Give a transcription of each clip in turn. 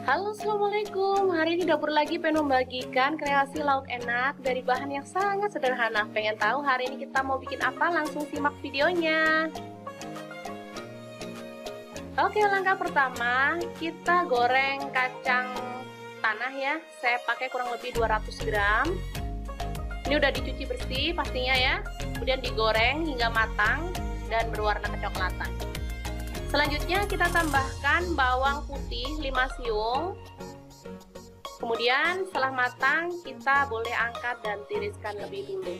Halo, assalamualaikum. Hari ini dapur lagi pengen membagikan kreasi lauk enak dari bahan yang sangat sederhana. Pengen tahu hari ini kita mau bikin apa? Langsung simak videonya. Oke, langkah pertama kita goreng kacang tanah ya. Saya pakai kurang lebih 200 gram. Ini udah dicuci bersih pastinya ya. Kemudian digoreng hingga matang dan berwarna kecoklatan. Selanjutnya kita tambahkan bawang putih 5 siung. Kemudian setelah matang kita boleh angkat dan tiriskan lebih dulu.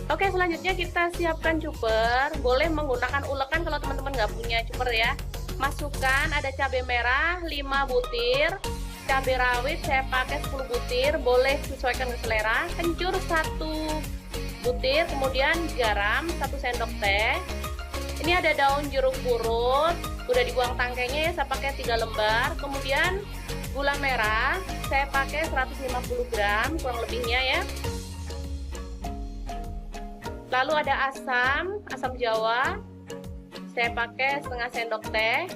Oke, selanjutnya kita siapkan cuper. Boleh menggunakan ulekan kalau teman-teman nggak punya cuper ya. Masukkan ada cabai merah 5 butir, cabai rawit saya pakai 10 butir, boleh sesuaikan ke selera. Kencur 1 butir, kemudian garam 1 sendok teh. Ini ada daun jeruk purut, udah dibuang tangkainya ya, saya pakai 3 lembar. Kemudian gula merah saya pakai 150 gram kurang lebihnya ya. Lalu ada asam jawa saya pakai setengah sendok teh.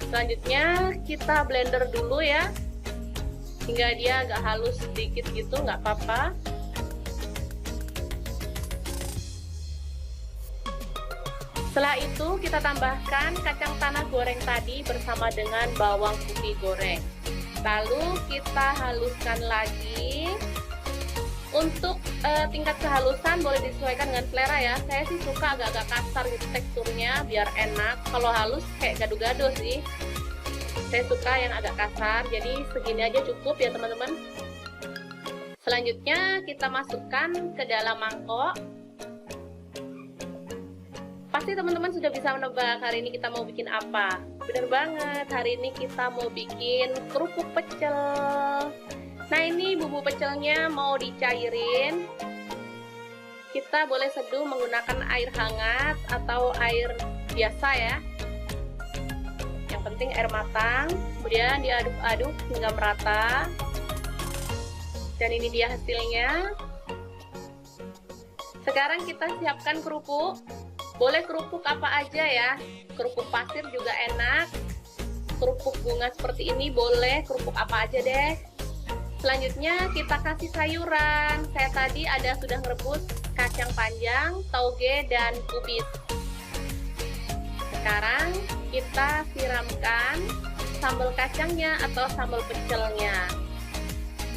Selanjutnya kita blender dulu ya hingga dia agak halus sedikit gitu, nggak apa-apa. Setelah itu kita tambahkan kacang tanah goreng tadi bersama dengan bawang putih goreng. Lalu kita haluskan lagi. Untuk tingkat kehalusan boleh disesuaikan dengan selera ya. Saya sih suka agak-agak kasar gitu teksturnya biar enak. Kalau halus kayak gado-gado sih. Saya suka yang agak kasar, jadi segini aja cukup ya teman-teman. Selanjutnya kita masukkan ke dalam mangkok. Pasti teman-teman sudah bisa menebak hari ini kita mau bikin apa. Bener banget, hari ini kita mau bikin kerupuk pecel. Nah, ini bumbu pecelnya mau dicairin. Kita boleh seduh menggunakan air hangat atau air biasa ya. Yang penting air matang. Kemudian diaduk-aduk hingga merata. Dan ini dia hasilnya. Sekarang kita siapkan kerupuk. Boleh kerupuk apa aja ya, kerupuk pasir juga enak, kerupuk bunga seperti ini boleh, kerupuk apa aja deh. Selanjutnya kita kasih sayuran. Saya tadi sudah ngerebus kacang panjang, tauge, dan kubis. Sekarang kita siramkan sambal kacangnya atau sambal pecelnya.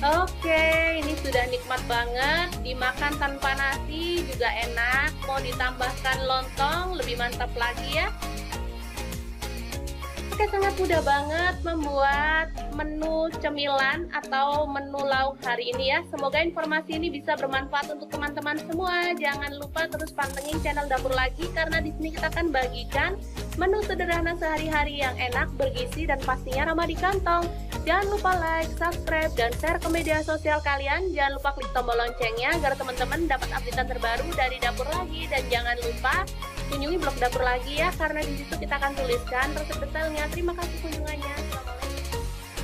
Oke, ini sudah nikmat banget, dimakan tanpa nasi juga enak, mau ditambahkan lontong lebih mantap lagi ya. Oke, sangat mudah banget membuat menu cemilan atau menu lauk hari ini ya. Semoga informasi ini bisa bermanfaat untuk teman-teman semua. Jangan lupa terus pantengin channel Dapur Lagi karena di sini kita akan bagikan menu sederhana sehari-hari yang enak, bergizi, dan pastinya ramah di kantong. Jangan lupa like, subscribe, dan share ke media sosial kalian. Jangan lupa klik tombol loncengnya agar teman-teman dapat update terbaru dari Dapur Lagi. Dan jangan lupa kunjungi blog Dapur Lagi ya, karena di situ kita akan tuliskan resep detailnya. Terima kasih kunjungannya.